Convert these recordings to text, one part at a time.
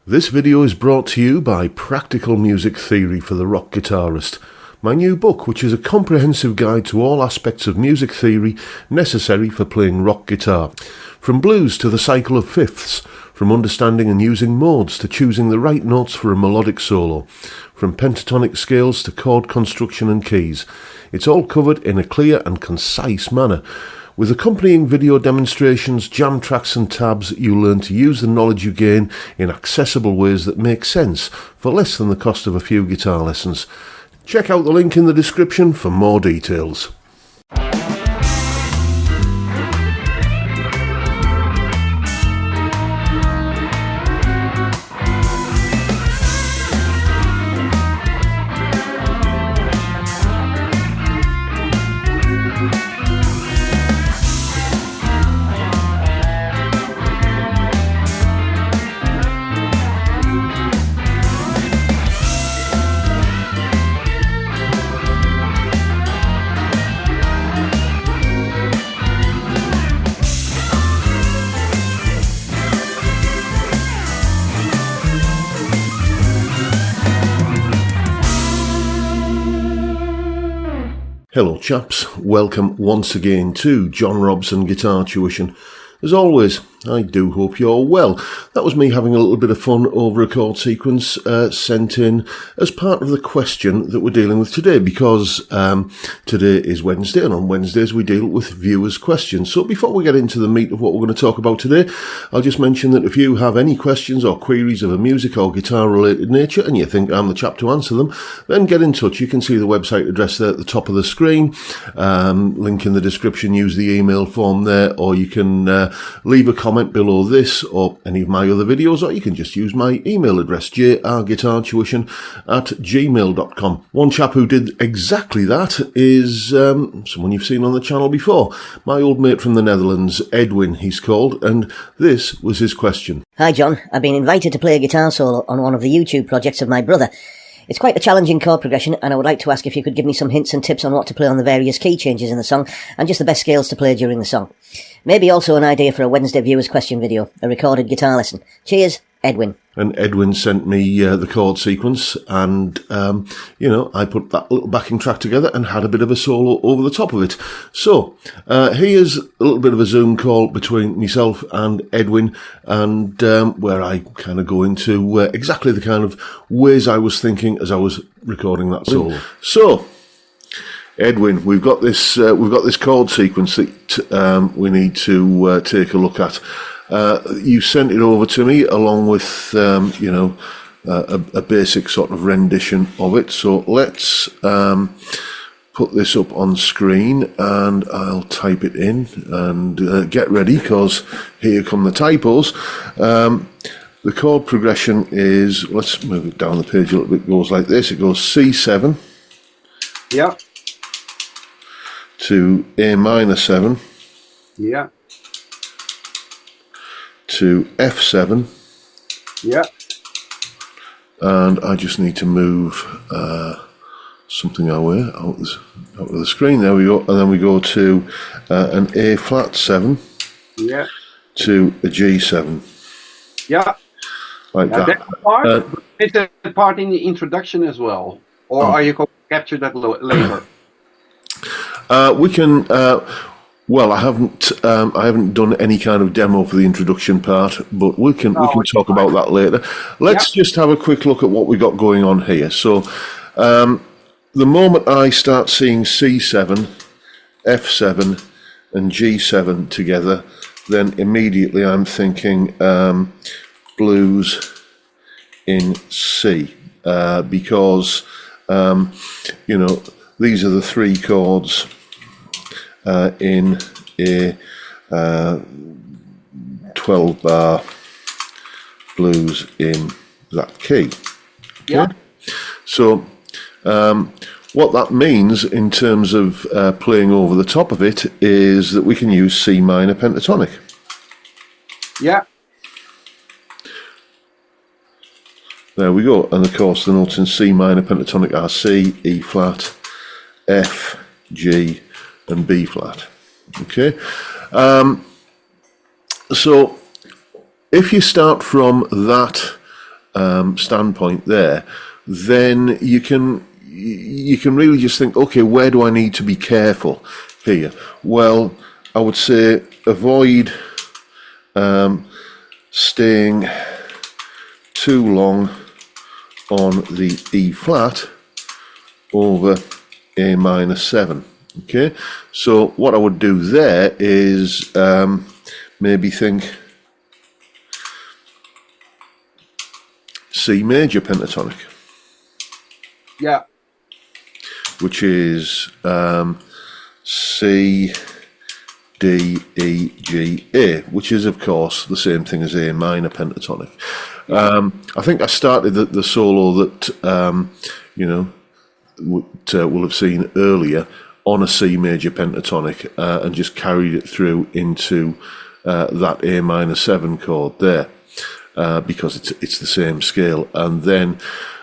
This video is brought to you by Practical Music Theory for the Rock Guitarist, my new book, which is a comprehensive guide to all aspects of music theory necessary for playing rock guitar. From blues to the cycle of fifths, from understanding and using modes to choosing the right notes for a melodic solo, from pentatonic scales to chord construction and keys. It's all covered in a clear and concise manner. With accompanying video demonstrations, jam tracks and tabs, you'll learn to use the knowledge you gain in accessible ways that make sense for less than the cost of a few guitar lessons. Check out the link in the description for more details. Hello chaps, welcome once again to John Robson Guitar Tuition. As always, I do hope you're well. That was me having a little bit of fun over a chord sequence sent in as part of the question that we're dealing with today, because today is Wednesday, and on Wednesdays we deal with viewers' questions. So before we get into the meat of what we're going to talk about today, I'll just mention that if you have any questions or queries of a music or guitar related nature and you think I'm the chap to answer them, then get in touch. You can see the website address there at the top of the screen, link in the description, use the email form there, or you can leave a comment below this or any of my other videos, or you can just use my email address, jrguitartuition@gmail.com. One chap who did exactly that is someone you've seen on the channel before, my old mate from the Netherlands, Edwin he's called, and this was his question. Hi John, I've been invited to play a guitar solo on one of the YouTube projects of my brother. It's quite a challenging chord progression, and I would like to ask if you could give me some hints and tips on what to play on the various key changes in the song, and just the best scales to play during the song. Maybe also an idea for a Wednesday viewers question video, a recorded guitar lesson. Cheers, Edwin. And Edwin sent me the chord sequence, and, I put that little backing track together and had a bit of a solo over the top of it. So, here's a little bit of a Zoom call between myself and Edwin, and where I kind of go into exactly the kind of ways I was thinking as I was recording that solo. So, Edwin, we've got this chord sequence that we need to take a look at. You sent it over to me along with, a basic sort of rendition of it. So let's put this up on screen, and I'll type it in, and get ready, because here come the typos. The chord progression is, let's move it down the page a little bit, it goes like this. It goes C7. Yeah. To A minor 7. Yeah. To F7. Yeah. And I just need to move something our way out of the screen. There we go. And then we go to an A flat 7. Yeah. To a G7. Yeah. Like that. That part, is that part in the introduction as well, or are you going to capture that later? We can. Well, I haven't done any kind of demo for the introduction part, but we can talk about that later. Let's just have a quick look at what we got going on here. So, the moment I start seeing C7, F7, and G7 together, then immediately I'm thinking blues in C, because these are the three chords in a 12-bar blues in that key. Okay? Yeah. So what that means in terms of playing over the top of it is that we can use C minor pentatonic. Yeah. There we go. And of course the notes in C minor pentatonic are C, E flat, F, G, and B flat. Okay, so if you start from that standpoint there, then you can really just think, okay, where do I need to be careful here? Well, I would say avoid staying too long on the E flat over A minor 7. Okay, so what I would do there is maybe think C major pentatonic. Yeah. Which is C, D, E, G, A, which is of course the same thing as A minor pentatonic. I think I started the solo that we'll have seen earlier on a C major pentatonic and just carried it through into that A minor 7 chord there because it's the same scale. And then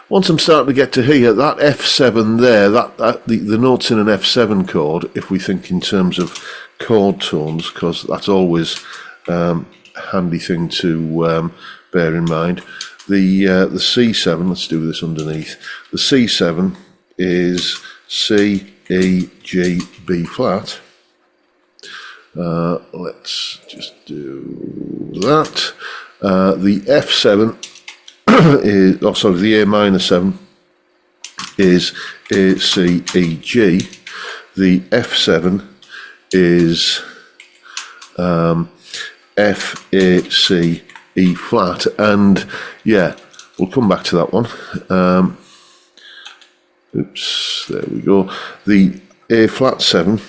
once I'm starting to get to here, that F7 there, the notes in an F7 chord, if we think in terms of chord tones, because that's always a handy thing to bear in mind. The C7, let's do this underneath. The C7 is C, E, G, B flat. Let's just do that. The F7 is, the A minor 7 is A, C, E, G. The F7 is F, A, C, E flat, and yeah, we'll come back to that one. Oops, there we go. The A flat 7.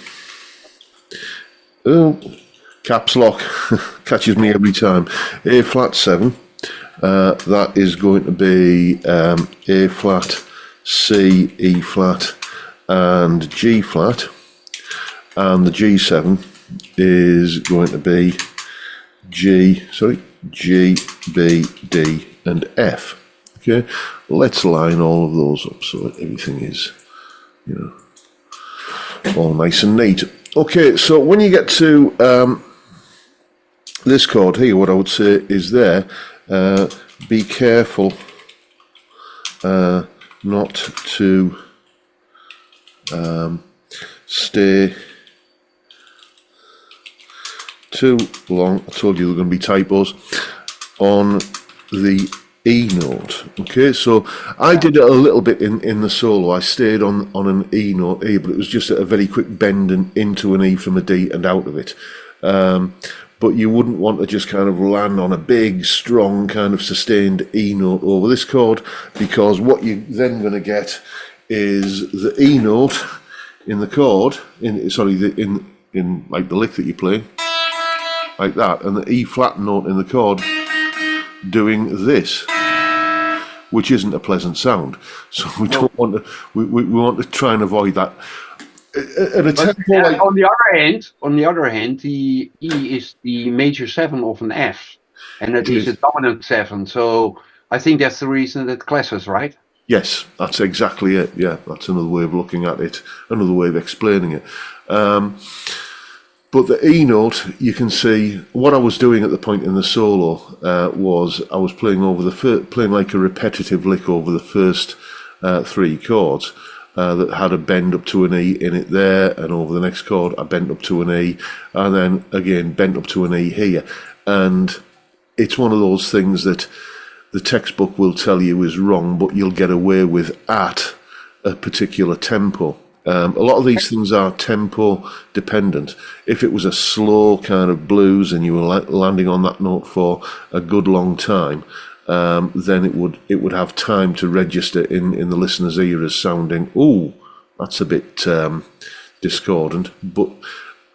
Oh, caps lock catches me every time. A flat 7. That is going to be A flat, C, E flat, and G flat, and the G7 is going to be G, B, D, and F. Okay, let's line all of those up so that everything is, all nice and neat. Okay, so when you get to this chord here, what I would say is there, be careful not to stay too long. I told you there were going to be typos on the E note. Okay, so I did it a little bit in the solo. I stayed on an E note here, but it was just a very quick bend into an E from a D and out of it. But you wouldn't want to just kind of land on a big, strong kind of sustained E note over this chord, because what you're then going to get is the E note in the chord, in like the lick that you're playing, like that, and the E flat note in the chord doing this, which isn't a pleasant sound. So we don't want to. We want to try and avoid that. At a tempo like, on the other hand, the E is the major 7 of an F, and it is a dominant 7. So I think that's the reason it clashes, right? Yes, that's exactly it. Yeah, that's another way of looking at it, another way of explaining it. But the E note, you can see what I was doing at the point in the solo was I was playing playing like a repetitive lick over the first 3 chords that had a bend up to an E in it there, and over the next chord I bent up to an E, and then again bent up to an E here. And it's one of those things that the textbook will tell you is wrong, but you'll get away with at a particular tempo. A lot of these things are tempo dependent. If it was a slow kind of blues and you were landing on that note for a good long time, then it would have time to register in the listener's ear as sounding, ooh, that's a bit discordant. But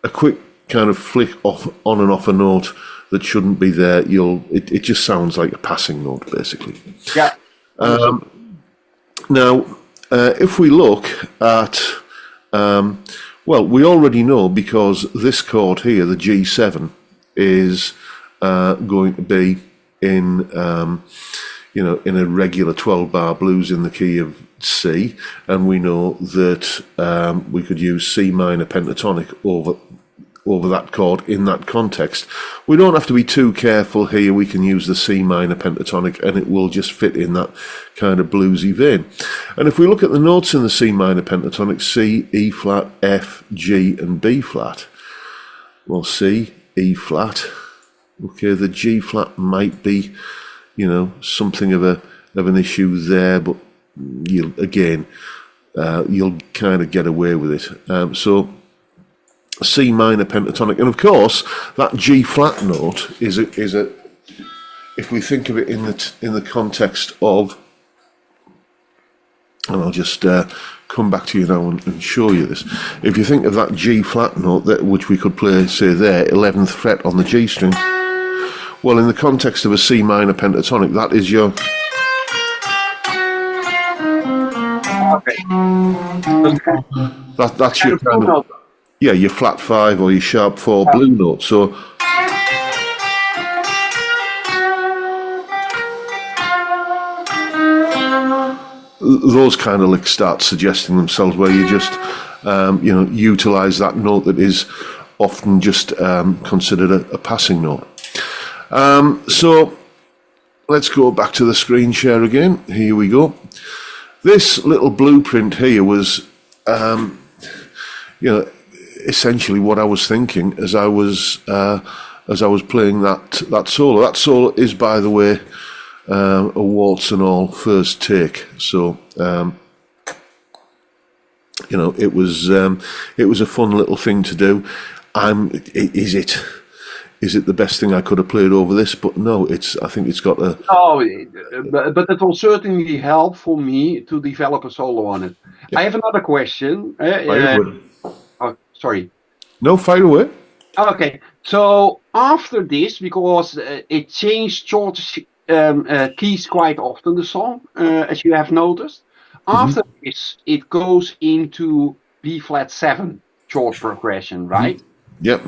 a quick kind of flick off on and off a note that shouldn't be there, it just sounds like a passing note, basically. Yeah. Now, if we look at, we already know, because this chord here, the G7, is going to be in a regular 12-bar blues in the key of C, and we know that we could use C minor pentatonic over over that chord in that context. We don't have to be too careful here. We can use the C minor pentatonic and it will just fit in that kind of bluesy vein. And if we look at the notes in the C minor pentatonic, C, E flat, F, G and B flat. Well, C, E flat. Okay, the G flat might be, something of an issue there, but you'll kind of get away with it. So C minor pentatonic, and of course that G flat note is a if we think of it in the context of, and I'll just come back to you now and show you this. If you think of that G flat note which we could play, say there, 11th fret on the G string, well, in the context of a C minor pentatonic, that is your that's your kind of, your flat 5 or your sharp 4 blue note. So those kind of licks start suggesting themselves, where you just utilize that note that is often just considered a passing note. So let's go back to the screen share again. Here we go. This little blueprint here was essentially what I was thinking as I was playing that solo. That solo is, by the way, a waltz and all first take. So it was a fun little thing to do. Is it the best thing I could have played over this? But no, I think it's got a... Oh, but it will certainly help for me to develop a solo on it. Yeah. I have another question. Sorry. No, fire away. Okay, so after this, because it changed chord keys quite often, the song, as you have noticed. After this, it goes into B flat 7 chord progression, right? Yep.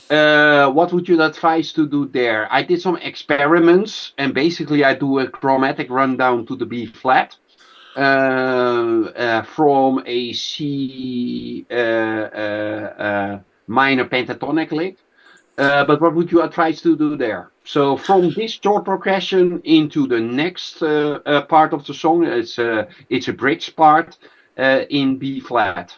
What would you advise to do there? I did some experiments, and basically I do a chromatic rundown to the B flat from a C minor pentatonic lick. But what would you advise to do there? So from this chord progression into the next part of the song, it's a bridge part in B flat.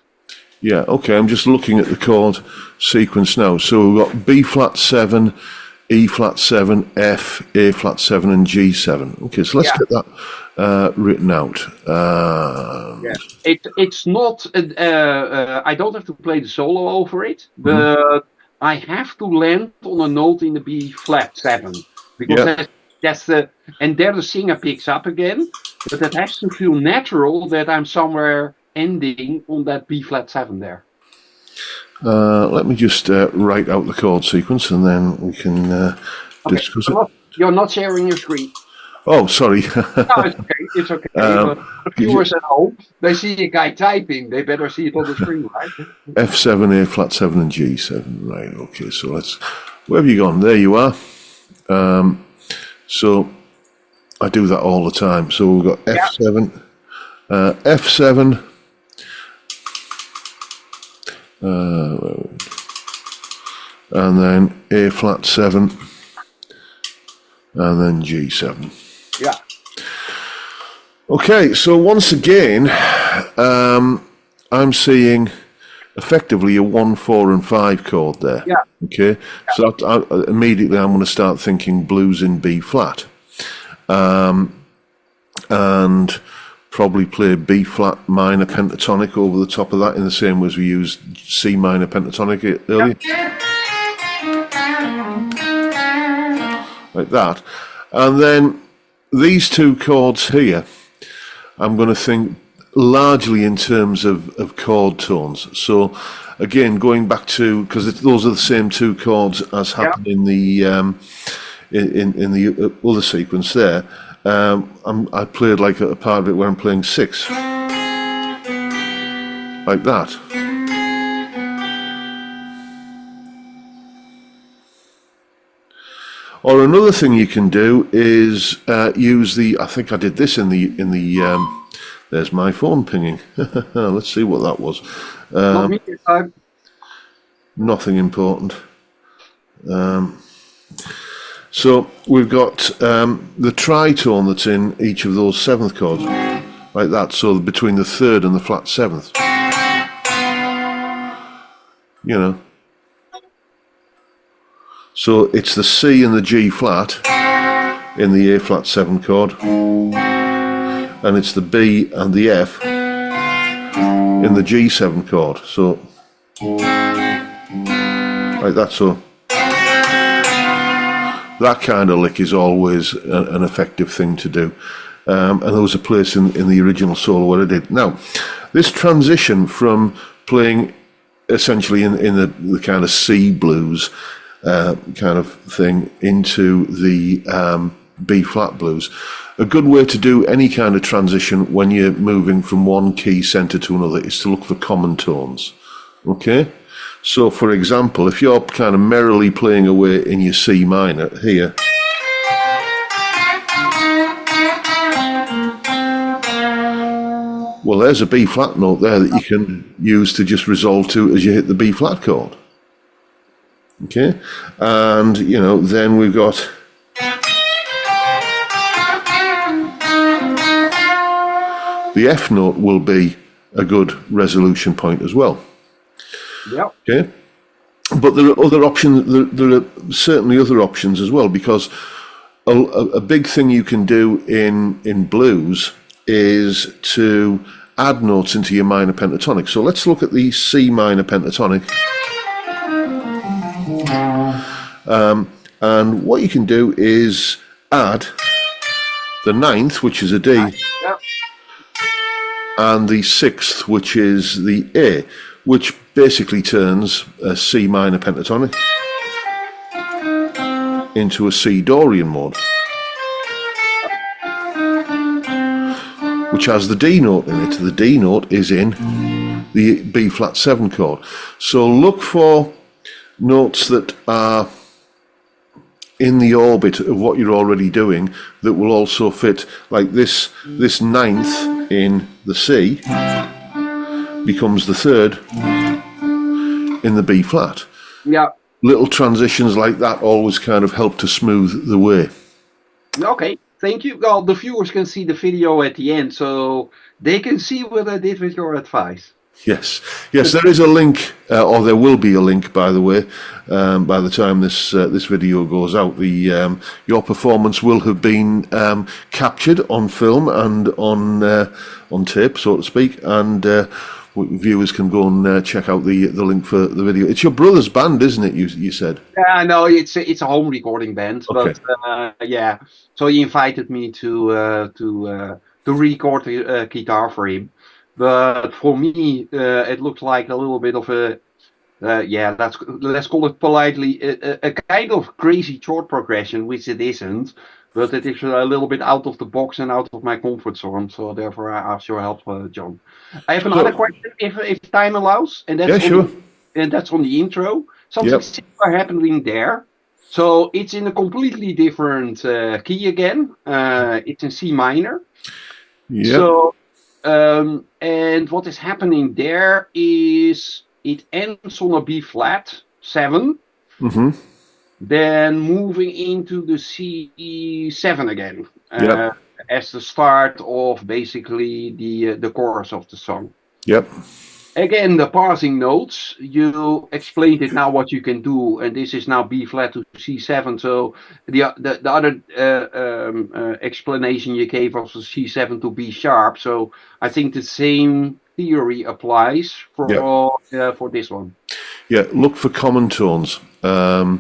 Yeah, okay, I'm just looking at the chord sequence now. So we've got B flat 7, E flat 7, F, A flat 7 and G7. Okay, so let's get that written out. It's not, I don't have to play the solo over it, but I have to land on a note in the B flat 7. Because that's and there the singer picks up again, but that has to feel natural that I'm somewhere ending on that B flat 7 there. Let me just write out the chord sequence and then we can discuss it. You're not sharing your screen. Oh, sorry. No, it's okay. It's okay. The viewers at home, they see a guy typing. They better see it on the screen, right? F7, A flat 7 and G7. Right, okay. So where have you gone? There you are. So I do that all the time. So we've got F7, F7, and then A flat 7 and then G7. Yeah. Okay, so once again I'm seeing effectively a 1, 4 and 5 chord there. Yeah. Okay. Yeah. So immediately I'm going to start thinking blues in B flat. And probably play B flat minor pentatonic over the top of that in the same way as we used C minor pentatonic earlier. Like that. And then these two chords here, I'm going to think largely in terms of chord tones. So again, going back to, because those are the same two chords as happened in the in the other sequence there. I played like a part of it where I'm playing 6, like that. Or another thing you can do is use the. I think I did this in the. There's my phone pinging. Let's see what that was. Not me this time. Nothing important. So we've got the tritone that's in each of those seventh chords, like that. So between the third and the flat seventh. You know. So it's the C and the G flat in the A flat 7 chord, and it's the B and the F in the G7 chord. So like that. So that kind of lick is always an effective thing to do, and there was a place in the original solo where I did. Now, this transition from playing essentially in the kind of C blues kind of thing into the B flat blues, a good way to do any kind of transition when you're moving from one key centre to another is to look for common tones. Okay? So, for example, if you're kind of merrily playing away in your C minor here, well, there's a B flat note there that you can use to just resolve to as you hit the B flat chord. Okay, and you know, then we've got the F note will be a good resolution point as well. Yeah. Okay, but there are other options. There are certainly other options as well, because a big thing you can do in blues is to add notes into your minor pentatonic. So let's look at the C minor pentatonic. And what you can do is add the ninth, which is a D, and the sixth, which is the A, which basically turns a C minor pentatonic into a C Dorian mode, which has the D note in it. The D note is in the B flat 7 chord. So look for notes that are in the orbit of what you're already doing that will also fit, like this ninth in the C becomes the third in the B flat. Yeah. Little transitions like that always kind of help to smooth the way. Okay, thank you. Well, the viewers can see the video at the end, so they can see what I did with your advice. Yes, there is a link, or there will be a link, by the way, by the time this video goes out. Your performance will have been captured on film and on tape, so to speak, and viewers can go and check out the link for the video. It's your brother's band, isn't it? You said. Yeah, no, it's a home recording band, okay. But yeah. So he invited me to record the guitar for him. But for me, it looks like a little bit of a, let's call it politely, a kind of crazy chord progression, which it isn't. But it is a little bit out of the box and out of my comfort zone. So therefore, I ask your help, John. I have another question, if time allows, and that's sure. And that's on the intro. Something similar happening there. So it's in a completely different key again. It's in C minor. Yeah. So. And what is happening there is it ends on a B flat 7, then moving into the C7 again as the start of basically the chorus of the song. Yep. Again, the passing notes, you explained it now what you can do, and this is now B flat to C7. So the other explanation you gave was C7 to B sharp. So I think the same theory applies for this one. Yeah, look for common tones, or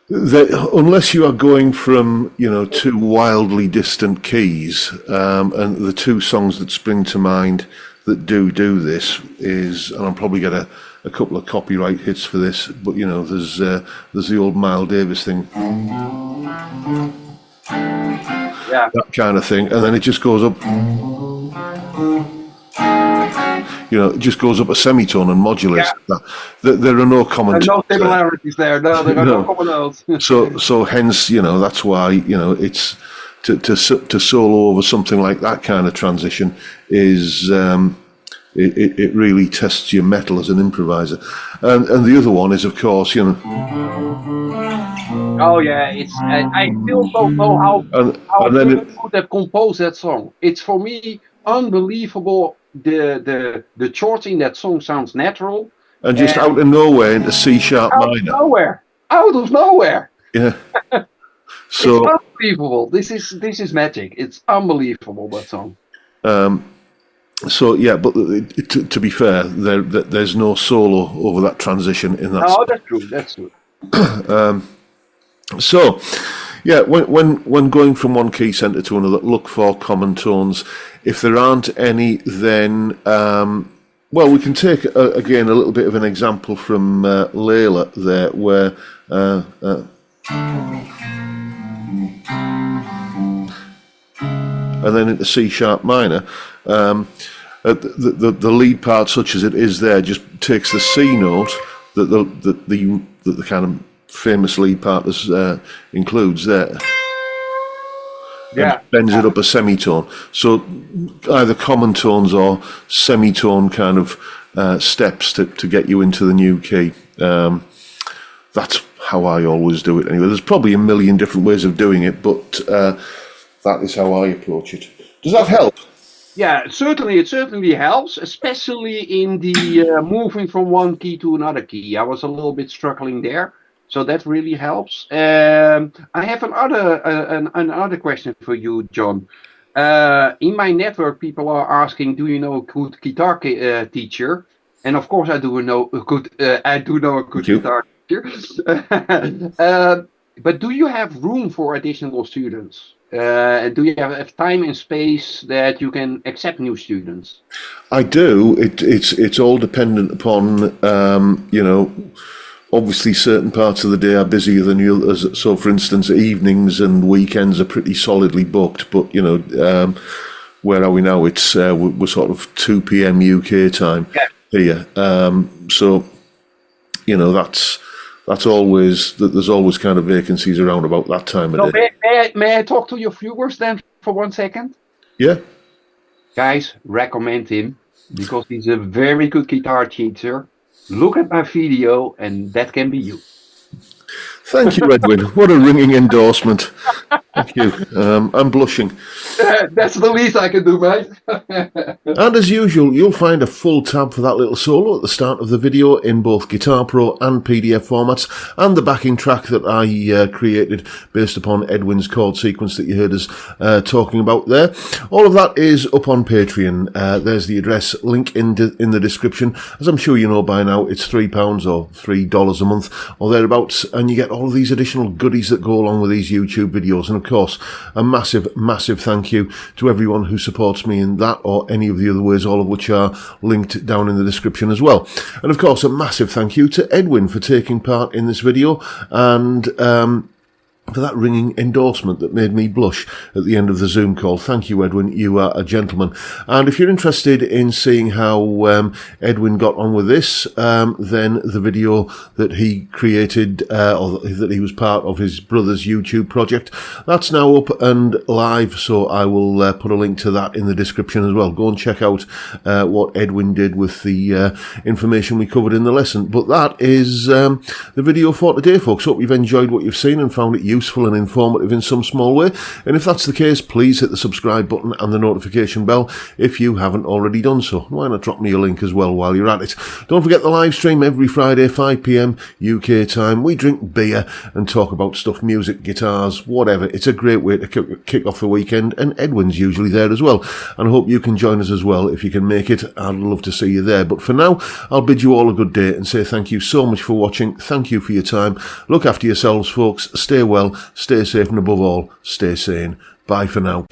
unless you are going from two wildly distant keys, and the two songs that spring to mind that do this is, and I'll probably get a couple of copyright hits for this, but there's the old Miles Davis thing, that kind of thing, and then it just goes up, it just goes up a semitone and modulates that. There are no common tones. No similarities there. No, there are no common notes. so hence, that's why it's to solo over something like that kind of transition is it really tests your mettle as an improviser. And the other one is, of course, you know. Oh yeah, it's I still don't know how then could have composed that song. It's for me unbelievable. The chords in that song sounds natural. And just out of nowhere into C sharp minor. Out of nowhere. Yeah. So it's unbelievable. This is magic. It's unbelievable, that song. So yeah, but to be fair, there's no solo over that transition in that. Oh, that's true. That's true. So, yeah, when going from one key centre to another, look for common tones. If there aren't any, then well, we can take again a little bit of an example from Layla there, where and then into C sharp minor. The lead part, such as it is there, just takes the C note that the kind of famous lead part includes there. Yeah. And bends it up a semitone. So either common tones or semitone kind of steps to get you into the new key. That's how I always do it anyway. There's probably a million different ways of doing it, but that is how I approach it. Does that help? Yeah, it certainly helps, especially in the moving from one key to another key. I was a little bit struggling there, so that really helps. I have another question for you, John. In my network, people are asking, "Do you know a good guitar teacher?" And of course, I do know a good guitar teacher. But do you have room for additional students? Do you have time and space that you can accept new students? I do. It's all dependent upon obviously certain parts of the day are busier than others. So, for instance, evenings and weekends are pretty solidly booked. But where are we now? It's we're sort of 2 p.m. UK time here. So that's always there's always kind of vacancies around about that time of day. May I talk to your viewers then for 1 second? Yeah. Guys, recommend him because he's a very good guitar teacher. Look at my video and that can be you. Thank you, Edwin. What a ringing endorsement. Thank you. I'm blushing. That's the least I can do, mate. And as usual, you'll find a full tab for that little solo at the start of the video in both Guitar Pro and PDF formats, and the backing track that I created based upon Edwin's chord sequence that you heard us talking about there. All of that is up on Patreon. There's the address, link in the description. As I'm sure you know by now, it's £3 or $3 a month or thereabouts, and you get all of these additional goodies that go along with these YouTube videos. And of course, a massive thank you to everyone who supports me in that or any of the other ways, all of which are linked down in the description as well. And of course, a massive thank you to Edwin for taking part in this video and for that ringing endorsement that made me blush at the end of the Zoom call. Thank you, Edwin. You are a gentleman. And if you're interested in seeing how Edwin got on with this, then the video that he created, or that he was part of his brother's YouTube project, that's now up and live. So I will put a link to that in the description as well. Go and check out what Edwin did with the information we covered in the lesson. But that is the video for today, folks. Hope you've enjoyed what you've seen and found it useful and informative in some small way. And if that's the case, please hit the subscribe button and the notification bell if you haven't already done so. Why not drop me a link as well while you're at it? Don't forget the live stream every Friday, 5 p.m. UK time. We drink beer and talk about stuff, music, guitars, whatever. It's a great way to kick off the weekend, and Edwin's usually there as well. And I hope you can join us as well if you can make it. I'd love to see you there. But for now, I'll bid you all a good day and say thank you so much for watching. Thank you for your time. Look after yourselves, folks. Stay well, stay safe, and above all, stay sane. Bye for now.